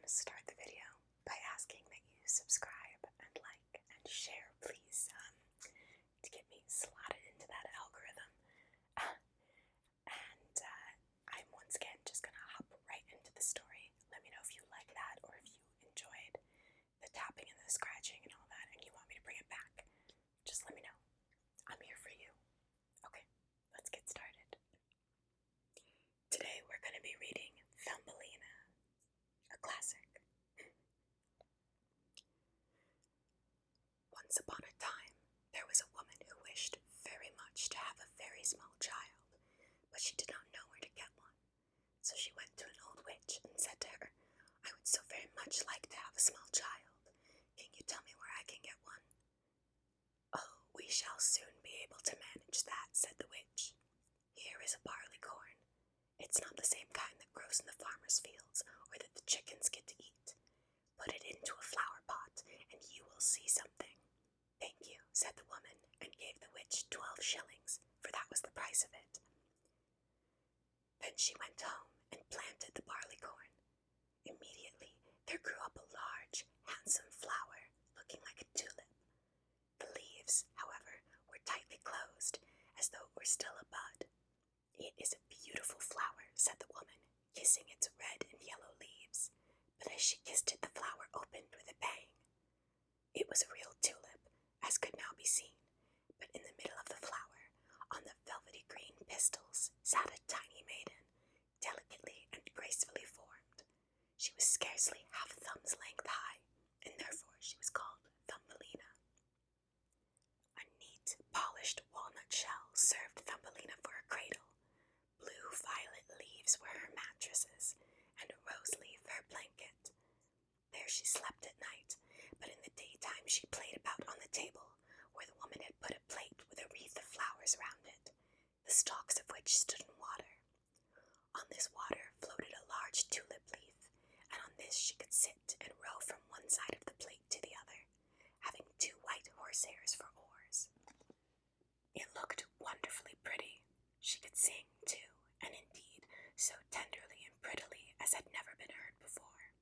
to start the video by asking that you subscribe and like and share, please, to get me slotted into that algorithm. And I'm once again just gonna hop right into the story. Let me know if you like that or if you enjoyed the tapping and the scratching and all that and you want me to bring it back. Just let me know. I'm here for you. Okay, let's get started. Today we're gonna be reading Thumbelina, a classic. Once upon a time, there was a woman who wished very much to have a very small child, but she did not know where to get one. So she went to an old witch and said to her, "I would so very much like to have a small child. Can you tell me where I can get one?" "Oh, we shall soon be able to manage that," said the witch. "Here is a barley corn. It's not the same kind that grows in the farmer's fields or that the chickens get to eat. Put it into a flower pot, and you will see something." "Thank you," said the woman, and gave the witch 12 shillings, for that was the price of it. Then she went home and planted the barley corn. Immediately there grew up a large, handsome flower, looking like a tulip. The leaves, however, were tightly closed, as though it were still a bud. "It is a beautiful flower," said the woman, kissing its red and yellow leaves, but as she kissed it the flower opened with a bang. It was a real tulip, as could now be seen, but in the middle of the flower, on the velvety green pistils, sat a tiny maiden, delicately and gracefully formed. She was scarcely half a thumb's length high, and therefore she was called Thumbelina. A neat, polished walnut shell served Thumbelina for a cradle. Blue violet leaves were her mattresses, and a rose leaf her blanket. There she slept at night, but in the daytime she played about on the table, where the woman had put a plate with a wreath of flowers round it, the stalks of which stood in water. On this water floated a large tulip leaf, and on this she could sit and row from one side of the plate to the other, having 2 white horsehairs for oars. It looked wonderfully pretty. She could sing, too, and indeed so tenderly and prettily as had never been heard before.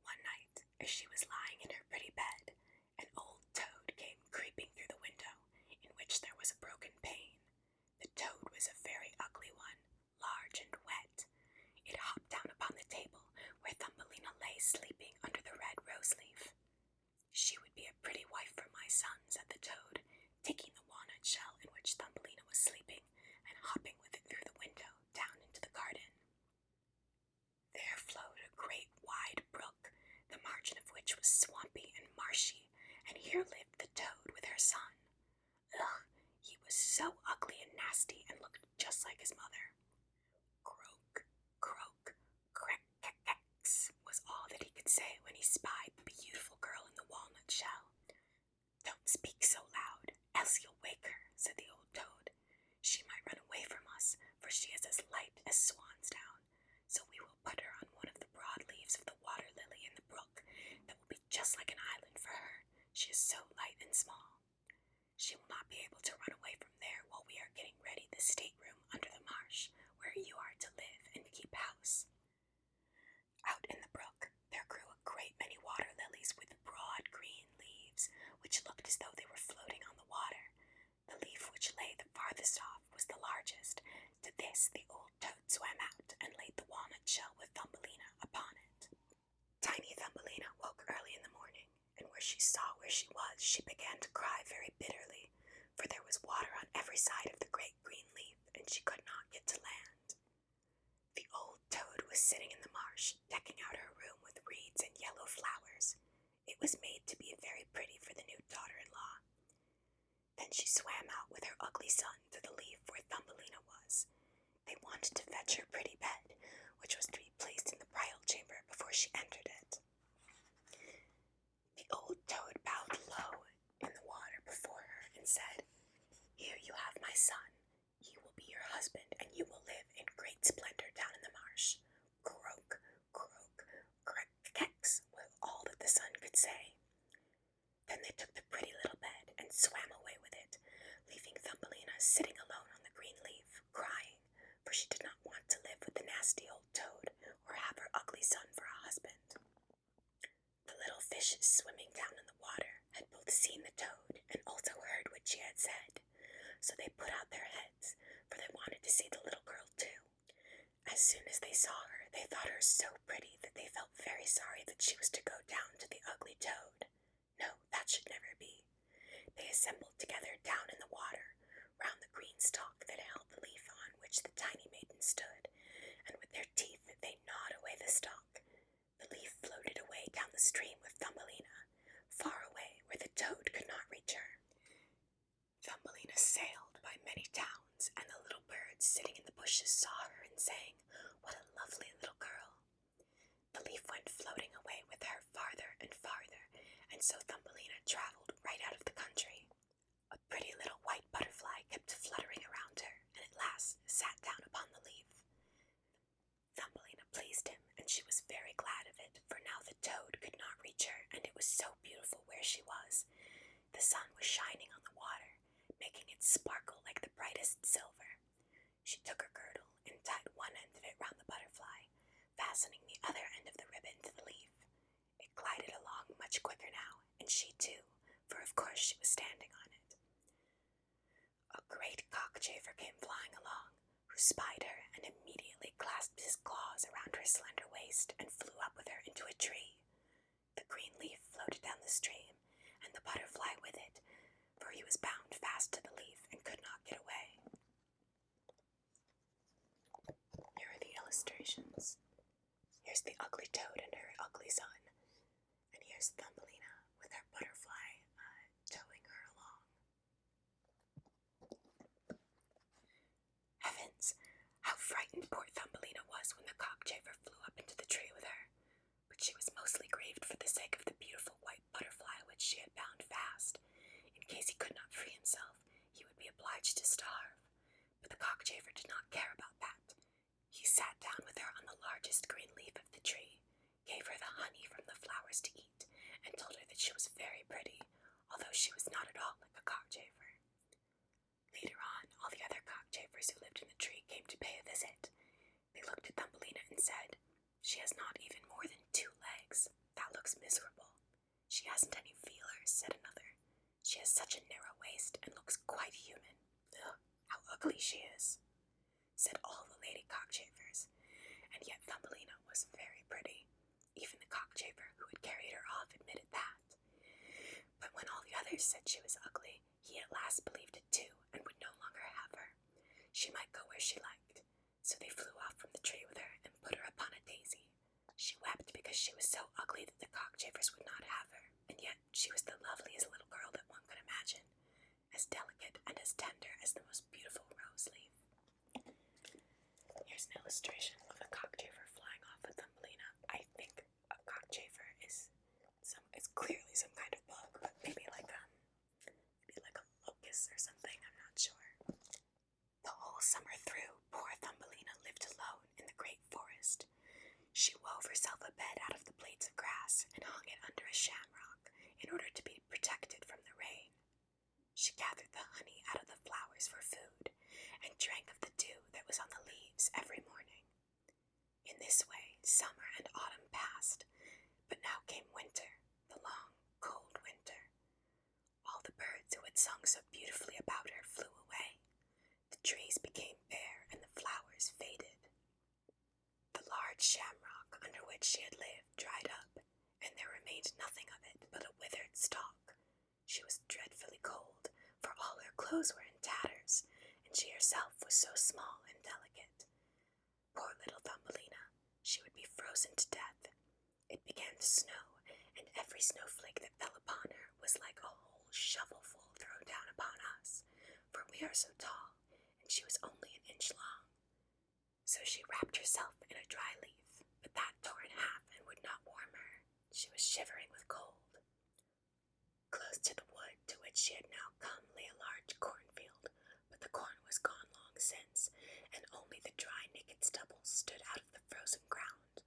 One night, as she was lying in her pretty bed, an old toad came creeping through the window, in which there was a broken pane. The toad was a very ugly one, large and wet. It hopped down upon the table, where Thumbelina lay sleeping under the red rose leaf. "She would be a pretty wife for my son," said the toad, taking the walnut shell in which Thumbelina was sleeping, and hopping with it through the window down into the garden. There flowed a great wide brook, the margin of which was swampy and marshy, and here lived the toad with her son. Ugh, he was so ugly and nasty, and looked just like his mother. Croak, croak, crack, cack, cacks was all that he could say when he spied the beautiful girl in the walnut shell. "Don't speak so loud, else you'll wake her," said the old toad. "She might run away from us, for she is as light as swan's down, so we will put her on one of the broad leaves of the water lily in the brook, that will be just like an island for her, she is so light and small. She will not be able to run away from there while we are getting ready the stateroom under the marsh, where you are to live and keep house." Out in the brook there grew a great many water lilies with broad green leaves, which looked as though they were floating on the water. The leaf which lay the farthest off was the largest. To this the old toad swam out and laid the walnut shell with Thumbelina upon it. Tiny Thumbelina woke early in the morning, and where she saw where she was, she began to cry very bitterly, for there was water on every side of the great green leaf, and she could not get to land. The old toad was sitting in the marsh, decking out her room with reeds and yellow flowers. It was made to be very pretty for the new daughter-in-law. Then she swam out with her ugly son to the leaf where Thumbelina was. They wanted to fetch her pretty bed, which was to be placed in the bridal chamber before she entered it. The old toad bowed low in the water before her and said, "Here you have my son. He will be your husband, and you will live in great splendor down in the marsh." Croak, croak, crack, cacks was all that the son could say. Then they took the pretty little bed and swam away with it, leaving Thumbelina sitting alone on the green leaf, crying, for she did not want to live with the nasty old toad, or have her ugly son for a husband. fishes swimming down in the water had both seen the toad and also heard what she had said, so they put out their heads, for they wanted to see the little girl too. As soon as they saw her, they thought her so pretty that they felt very sorry that she was to go down to the ugly toad. No, that should never be. They assembled together down in the water, round the green stalk that held the leaf on which the tiny maiden stood, and with their teeth they gnawed away the stalk. The leaf floated away down the stream with Thumbelina, far away where the toad could not reach her. Thumbelina sailed by many towns, and the little birds sitting in the bushes saw her and sang, "What a lovely little girl!" The leaf went floating away with her farther and farther, and so Thumbelina traveled right out of the country. A pretty little white butterfly kept fluttering around her, and at last sat down upon the leaf. Thumbelina pleased him, and she was very glad of it, for now the toad could not reach her, and it was so beautiful where she was. The sun was shining on the water, making it sparkle like the brightest silver. She took her girdle and tied one end of it round the butterfly, fastening the other end of the ribbon to the leaf. It glided along much quicker now, and she too, for of course she was standing on it. A great cockchafer came flying along, who spied her and immediately clasped his claws around her slender waist and flew up with her into a tree. The green leaf floated down the stream, and the butterfly with it, for he was bound fast to the leaf and could not get away. Here are the illustrations. Here's the ugly toad and her ugly son, and here's Thumbelina with her butterfly towing her along. Heavens! How frightened poor Thumbelina was when the cockchafer flew up into the tree with her, but she was mostly grieved for the sake of the beautiful white butterfly which she had bound fast. In case he could not free himself, he would be obliged to starve. But the cockchafer did not care about that. He sat down with her on the largest green leaf of the tree, gave her the honey from the flowers to eat, and told her that she was very pretty, although she was not at all like a cockchafer. Later on, all the other cockchafers who lived in the tree came to pay a visit. They looked at Thumbelina and said, "She has not even more than 2 legs. That looks miserable." "She hasn't any feelers," said another. "She has such a narrow waist and looks quite human. Ugh, how ugly she is," said all the lady cockchafers. And yet Thumbelina was very pretty. Even the cockchafer who had carried her off admitted that. But when all the others said she was ugly, he at last believed it too, and would no longer have her. She might go where she liked. So they flew off from the tree with her and put her upon a daisy. She wept because she was so ugly that the cockchafers would not have her, and yet she was the loveliest little girl that one could imagine, as delicate and as tender as the most beautiful rose leaf. Here's an illustration of a cockchafer flying off with Thumbelina. I think a cockchafer is it's clearly some kind of bug, but maybe like a locust or something, I'm not sure. The whole summer through, poor Thumbelina lived alone in the great forest. She wove herself a bed out of the blades of grass and hung it under a shamrock in order to be protected from the rain. She gathered the honey out of the flowers for food and drank of the dew that was on the leaves every morning. In this way, summer and autumn passed, but now came winter, the long, cold winter. All the birds who had sung so beautifully about her flew away. The trees became bare and the flowers faded. The large shamrock under which she had lived dried up, and there remained nothing of it but a withered stalk. She was dreadfully cold, for all her clothes were in tatters, and she herself was so small and delicate. Poor little Thumbelina, she would be frozen to death. It began to snow, and every snowflake that fell upon her was like a whole shovelful thrown down upon us, for we are so tall, and she was only an inch long. So she wrapped herself in a dry leaf, but that tore in half and would not warm her. She was shivering with cold. Close to the wood to which she had now come lay a large cornfield, but the corn was gone long since, and only the dry, naked stubbles stood out of the frozen ground.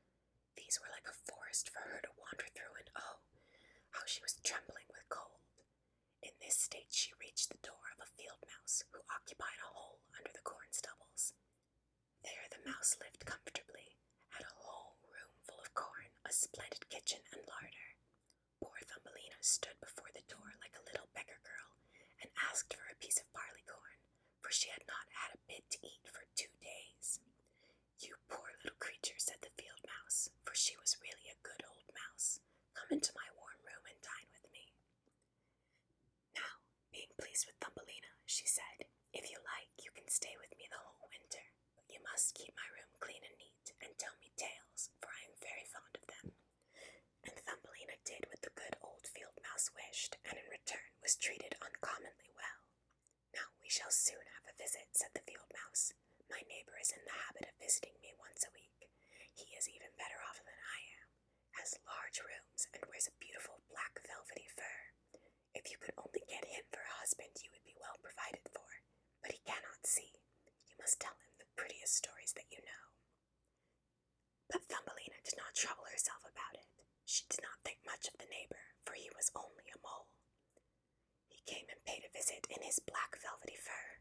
These were like a forest for her to wander through, and oh, how she was trembling with cold. In this state she reached the door of a field mouse who occupied a hole under the corn stubbles. There the mouse lived comfortably, had a whole room full of corn, a splendid kitchen and larder. Poor stood before the door like a little beggar girl and asked for a piece of barley corn, for she had not had a bit to eat for 2 days. "You poor little creature," said the field mouse, for she was really a good old mouse. "Come into my warm room and dine with me." Now, being pleased with Thumbelina, she said, "If you like, you can stay with me the whole winter, but you must keep my room clean and neat, and tell me tales, for I am very fond of them." And Thumbelina did what the good old field mouse wished, and in return was treated uncommonly well. "Now we shall soon have a visit," said the field mouse. "My neighbor is in the habit of visiting me once a week. He is even better off than I am, has large rooms, and wears a beautiful black velvety fur. If you could only get him for a husband, you would be well provided for. But he cannot see. You must tell him the prettiest stories that you know." But Thumbelina did not trouble herself about it. She did not think much of the neighbor, for he was only a mole. He came and paid a visit in his black velvety fur.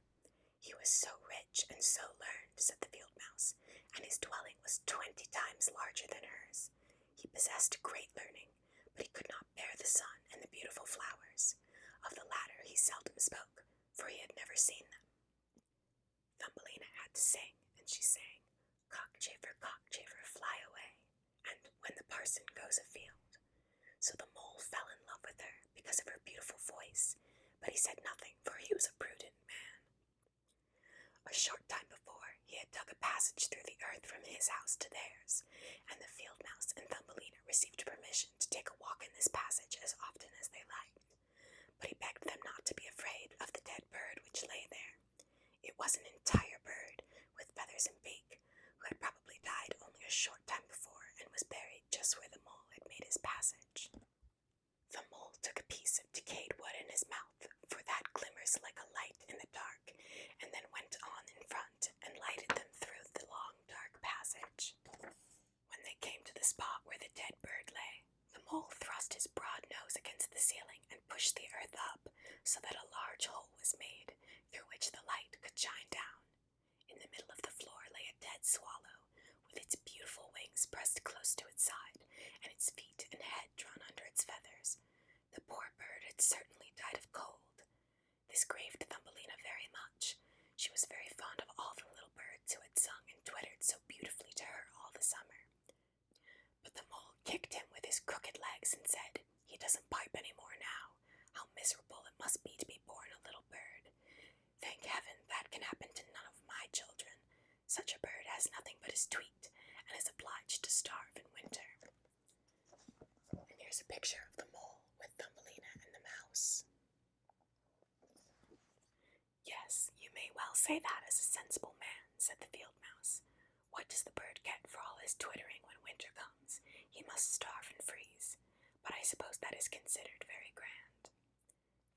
He was so rich and so learned, said the field mouse, and his dwelling was 20 times larger than hers. He possessed great learning, but he could not bear the sun and the beautiful flowers. Of the latter he seldom spoke, for he had never seen them. Thumbelina had to sing, and she sang, cockchafer, fly away, and when the parson goes afield. So the mole fell in love with her because of her beautiful voice, but he said nothing, for he was a prudent man. A short time before, he had dug a passage through the earth from his house to theirs, and the field mouse and Thumbelina received permission to take a walk in this passage as often as they liked. But he begged them not to be afraid of the dead bird which lay there. It was an entire bird, with feathers and beak, who had probably died only a short time before and was buried just where the mole had made his passage. The mole took a piece of decayed wood in his mouth, for that glimmers like a light in the dark, and then went on in front and lighted them through the long dark passage. When they came to the spot where the dead bird lay, the mole thrust his broad nose against the ceiling and pushed the earth up, so that a large hole was made, through which the light could shine down. In the middle of the floor lay a dead swallow, with its beautiful wings pressed close to its side, and its feet and head drawn under its feathers. The poor bird had certainly died of cold. This grieved Thumbelina very much. She was very fond of all the little birds who had sung and twittered so beautifully to her all the summer. But the mole kicked him with his crooked legs and said, "He doesn't pipe any more now. How miserable it must be to be born a little bird. Thank heaven that can happen to none of my children. Such a bird has nothing but his tweet, and is obliged to starve in winter." And here's a picture of the mole with Thumbelina and the mouse. "Yes, you may well say that as a sensible man," said the field mouse. "What does the bird get for all his twittering when winter comes? He must starve and freeze, but I suppose that is considered very grand."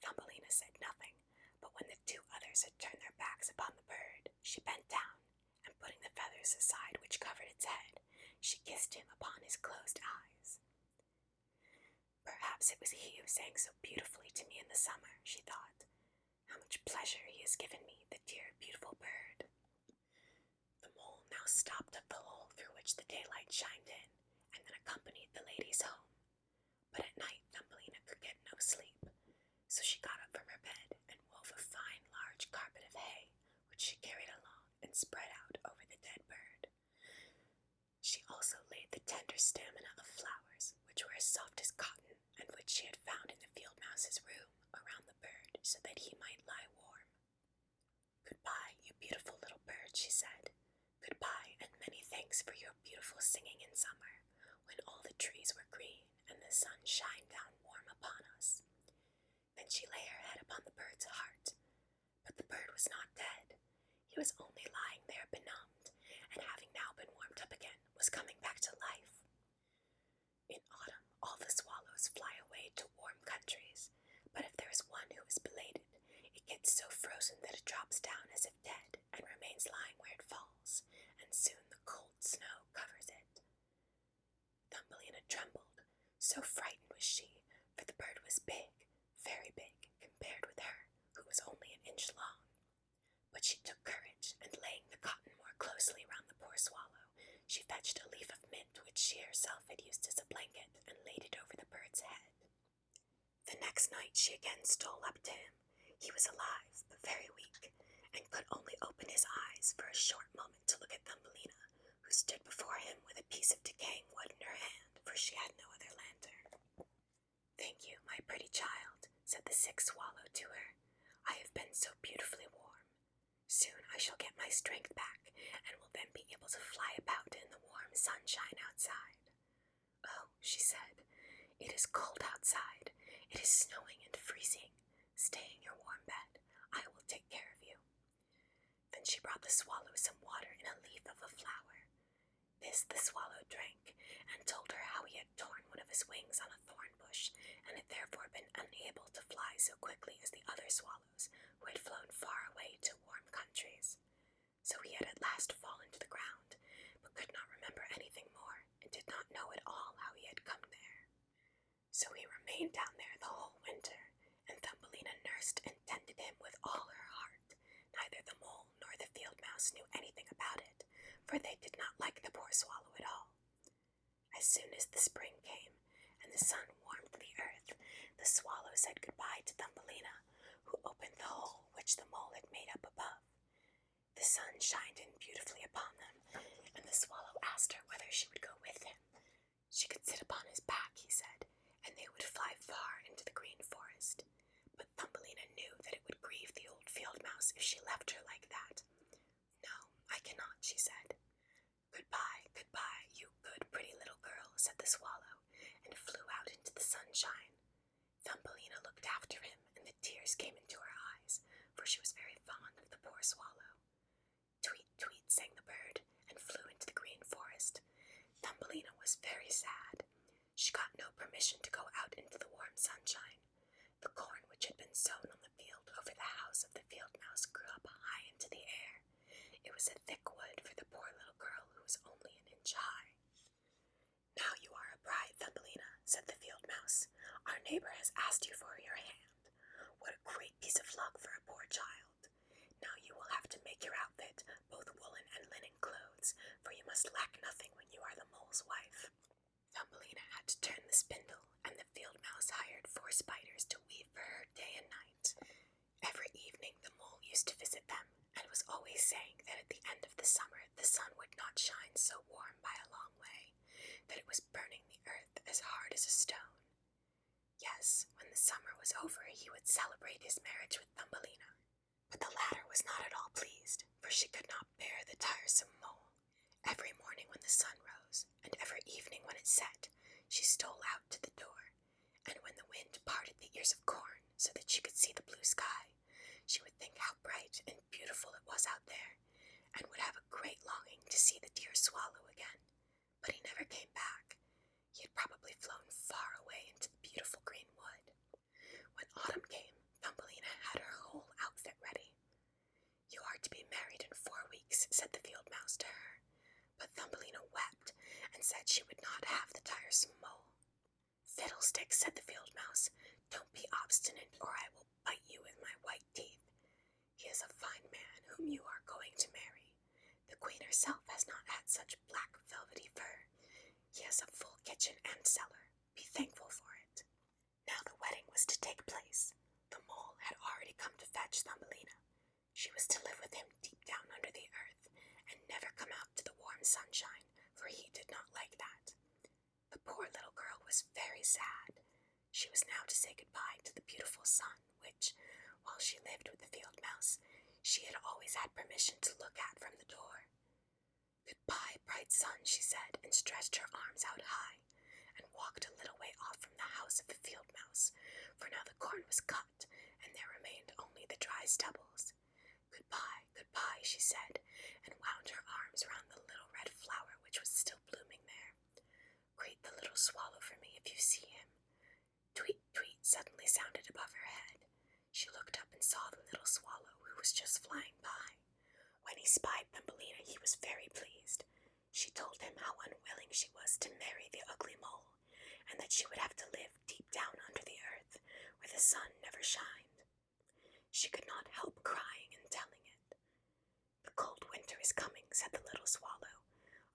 Thumbelina said nothing, but when the two others had turned their backs upon the bird, she bent down, and putting the feathers aside which covered its head, she kissed him upon his closed eyes. "Perhaps it was he who sang so beautifully to me in the summer," she thought. "How much pleasure he has given me, the dear beautiful bird." The mole now stopped up the hole through which the daylight shined in, and then accompanied the ladies home. But at night Thumbelina could get no sleep, so she got up from her bed and wove a fine large carpet of hay, which she carried along and spread out over the dead bird. She also laid the tender stamina of flowers, which were as soft as cotton, and which she had found in the field mouse's room, around the bird, so that he might lie warm. "Goodbye, you beautiful little bird," she said. "Goodbye, and many thanks for your beautiful singing in summer, when all the trees were green and the sun shined down warm upon us." Then she lay her head upon the bird's heart. But the bird was not dead. He was only lying there benumbed, and having now been warmed up again, was coming back to life. In autumn all the swallows fly away to warm countries, but if there is one who is belated, it gets so frozen that it drops down as if dead, and remains lying where it falls, and soon the cold snow covers it. Thumbelina trembled, so frightened was she, for the bird was big, very big, compared with her, who was only an inch long. But she took courage, and laying the cotton more closely round the poor swallow, she fetched a leaf of mint which she herself had used as a blanket, and laid it over the bird's head. The next night she again stole up to him. He was alive, but very weak, and could only open his eyes for a short moment to look at Thumbelina, who stood before him with a piece of decaying wood in her hand, for she had no other lantern. "Thank you, my pretty child," said the sick swallow to her. "I have been so beautifully warm. Soon I shall get my strength back, and will then be able to fly about in the warm sunshine outside." "Oh," she said, "it is cold outside. It is snowing and freezing. Stay in your warm bed. I will take care of you." Then she brought the swallow some water in a leaf of a flower. This the swallow drank, and told her how he had torn one of his wings on a thorn bush, and had therefore been unable to fly so quickly as the other swallows, who had flown far away to warm countries. So he had at last fallen to the ground, but could not remember anything more, and did not know at all how he had come there. So he remained down there the whole winter, and Thumbelina nursed and tended him with all her heart. Neither the mole nor the field mouse knew anything about it, for they did not like the poor swallow at all. As soon as the spring came, and the sun warmed the earth, the swallow said goodbye to Thumbelina, who opened the hole which the mole had made up above. The sun shined in beautifully upon them, and the swallow asked her whether she would go with him. She could sit upon his back, he said, and they would fly far into the green forest. But Thumbelina knew that it would grieve the old field mouse if she left her like that. "No, I cannot," she said. "Goodbye, goodbye, you good pretty little girl," said the swallow, and flew out into the sunshine. Thumbelina looked after him, and the tears came into her eyes, for she was very fond of the poor swallow. "Tweet, tweet," sang the bird, and flew into the green forest. Thumbelina was very sad. She got no permission to go out into the warm sunshine. The corn which had been sown on the field over the house of the field mouse grew up high into the air. It was a thick wood for the poor little girl who was only an inch high. "Now you are a bride, Thumbelina," said the field mouse. "Our neighbor has asked you for your hand. What a great piece of luck for a poor child. Now you will have to make your outfit, both woolen and linen clothes, for you must lack nothing when you are the mole's wife." Thumbelina had to turn the spindle, and the field mouse hired 4 spiders to weave for her day and night. Every evening the mole used to visit them, and was always saying that at the end of the summer the sun would not shine so warm by a long way, that it was burning the earth as hard as a stone. Yes, when the summer was over he would celebrate his marriage with Thumbelina. But the latter was not at all pleased, for she could not bear the tiresome mole. Every morning when the sun rose, and every evening when it set, she stole out to the door, and when the wind parted the ears of corn so that she could see the blue sky, she would think how bright and beautiful it was out there, and would have a great longing to see the dear swallow again. But he never came back. He had probably flown far away into the beautiful green wood. When autumn came, Thumbelina had her whole outfit ready. "You are to be married in 4 weeks," said the field mouse to her. But Thumbelina wept, and said she would not have the tiresome mole. "Fiddlesticks," said the field mouse. "Don't be obstinate, or I will bite you with my white teeth. He is a fine man whom you are going to marry. The queen herself has not had such black velvety fur. He has a full kitchen and cellar. Be thankful for it." Now the wedding was to take place. The mole had already come to fetch Thumbelina. She was to live with him deep down under the earth, and never come out to the warm sunshine, for he did not like that. The poor little girl was very sad. She was now to say goodbye to the beautiful sun, which, while she lived with the field mouse, she had always had permission to look at from the door. "Goodbye, bright sun," she said, and stretched her arms out high, and walked a little way off from the house of the field mouse, for now the corn was cut, and there remained only the dry stubbles. "Goodbye, goodbye," she said, and wound her arms round the little red flower which was still blooming there. "Greet the little swallow for me if you see him." Tweet, tweet suddenly sounded above her head. She looked up and saw the little swallow, who was just flying by. When he spied Thumbelina, he was very pleased. She told him how unwilling she was to marry the ugly mole, and that she would have to live deep down under the earth, where the sun never shined. She could not help crying and telling it. "The cold winter is coming," said the little swallow.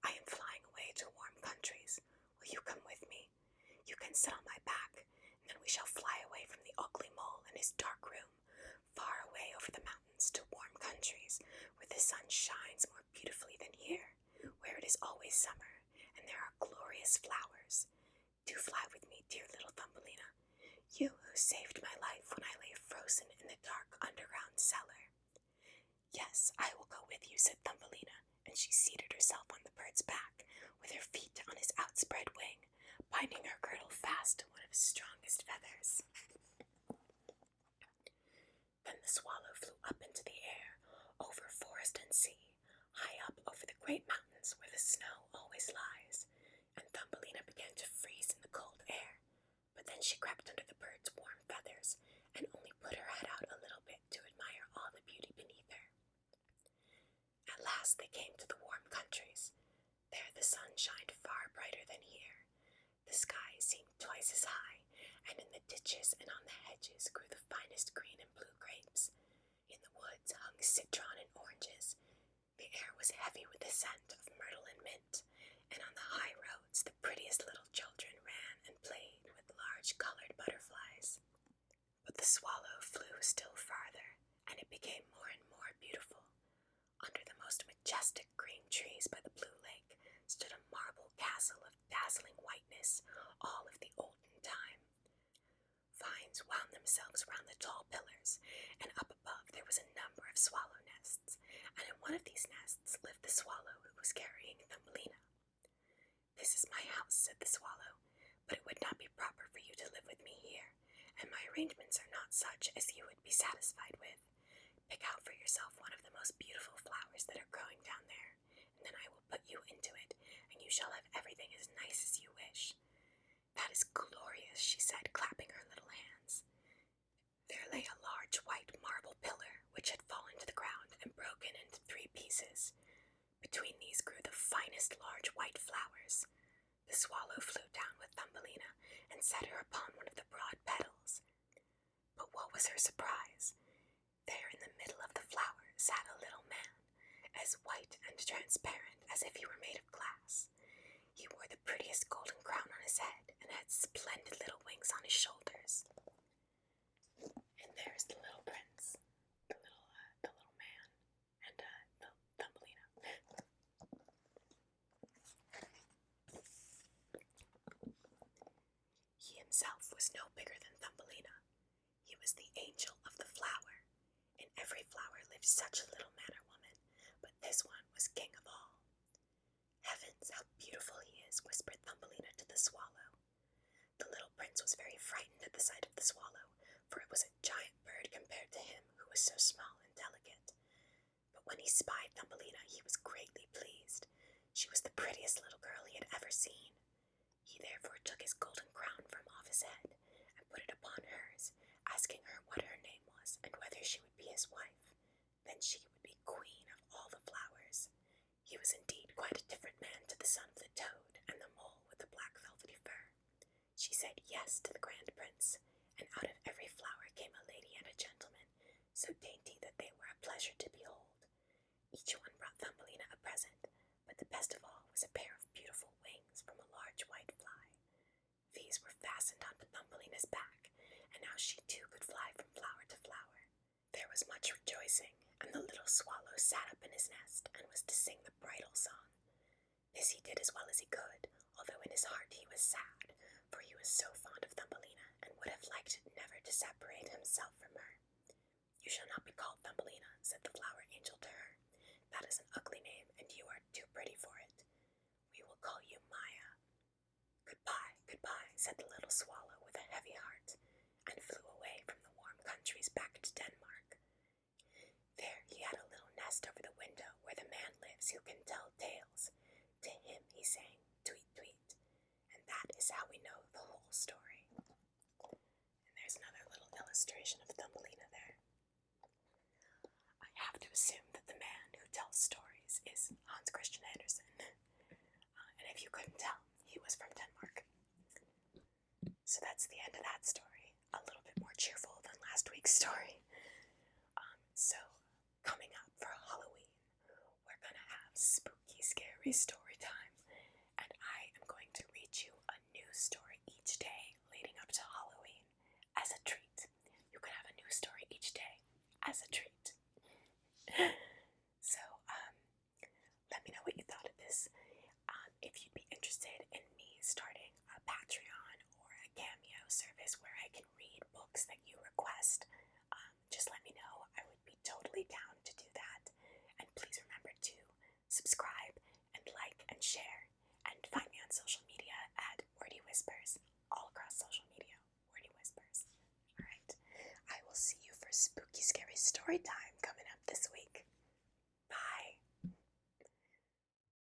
"I am flying away to warm countries. Will you come with me? You can sit on my back, and then we we shall fly away from the ugly mole and his dark room, far away over the mountains to warm countries, where the sun shines more beautifully than here, where it is always summer, and there are glorious flowers. Do fly with me, dear little Thumbelina, you who saved my life when I lay frozen in the dark underground cellar." "Yes, I will go with you," said Thumbelina, and she seated herself on the bird's back, with her feet on his outspread wing, binding her girdle fast to one of his strongest feathers. Then the swallow flew up into the air, over forest and sea, high up over the great mountains where the snow always lies, and Thumbelina began to freeze in the cold air, but then she crept under the bird's warm feathers, and only put her head out a little bit to admire all the beauty beneath her. At last they came to the warm countries. There the sun shined far brighter than here. The sky seemed twice as high, and in the ditches and on the hedges grew the finest green and blue grapes. In the woods hung citron and oranges. The air was heavy with the scent of myrtle and mint, and on the high roads the prettiest little children ran and played with large colored butterflies. But the swallow flew still farther, and it became more and more beautiful. Under the most majestic green trees by the blue lake stood a marble castle of dazzling whiteness, all of the olden time. Vines wound themselves round the tall pillars, and up above there was a number of swallow nests, and in one of these nests lived the swallow who was carrying Thumbelina. "This is my house," said the swallow, "but it would not be proper for you to live with me here, and my arrangements are not such as you would be satisfied with. Pick out for yourself one of the most beautiful flowers that are growing down there, and then I will put you into it, and you shall have everything as nice as you wish." "That is glorious," she said, clapping her little hands. There lay a large white marble pillar, which had fallen to the ground and broken into 3 pieces. Between these grew the finest large white flowers. The swallow flew down with Thumbelina and set her upon one of the broad petals. But what was her surprise? There in the middle of the flower sat a little man, as white and transparent as if he were made of glass. He wore the prettiest golden crown on his head and had splendid little wings on his shoulders. And there's the little prince, the little man, and the Thumbelina. He himself was no bigger than Thumbelina. He was the angel of the flower. In every flower lived such a little man or woman, but this one was king of all. "Heavens, how beautiful he is," whispered Thumbelina to the swallow. The little prince was very frightened at the sight of the swallow, for it was a giant bird compared to him who was so small and delicate. But when he spied Thumbelina, he was greatly pleased. She was the prettiest little girl he had ever seen. He therefore took his golden crown from off his head and put it upon hers, asking her what her name was and whether she would be his wife. Then she would be queen of all the flowers. He was indeed quite a different man to the son of the toad and the mole with the black velvety fur. She said yes to the grand prince, and out of every flower came a lady and a gentleman, so dainty that they were a pleasure to behold. Each one brought Thumbelina a present, but the best of all was a pair of beautiful wings from a large white fly. These were fastened onto Thumbelina's back, and now she too could fly from flower to flower. There was much rejoicing, and the little swallow sat up in his nest and was to sing the bridal song. This he did as well as he could, although in his heart he was sad, for he was so fond of Thumbelina and would have liked never to separate himself from her. "You shall not be called Thumbelina," said the flower angel to her. "That is an ugly name, and you are too pretty for it. We will call you Maya." "Goodbye, goodbye," said the little swallow with a heavy heart, and flew away from the warm countries back to Denmark. There he had a little nest over the window where the man lives who can tell tales. To him he sang "Tweet, tweet," and that is how we know the whole story. And there's another little illustration of Thumbelina there. I have to assume that the man who tells stories is Hans Christian Andersen. And if you couldn't tell, he was from Denmark. So that's the end of that story. A little bit more cheerful than last week's story. So coming up for Halloween, we're gonna have spooky, scary story time, and I am going to read you a new story each day leading up to Halloween, as a treat. So, let me know what you thought of this. If you'd be interested in me starting a Patreon or a Cameo service where I can read books that you request, just let me know. I would be totally down to do that. And please remember to subscribe and like and share. And find me on social media at Wordy Whispers. All across social media, Wordy Whispers. Alright, I will see you for spooky, scary story time coming up this week.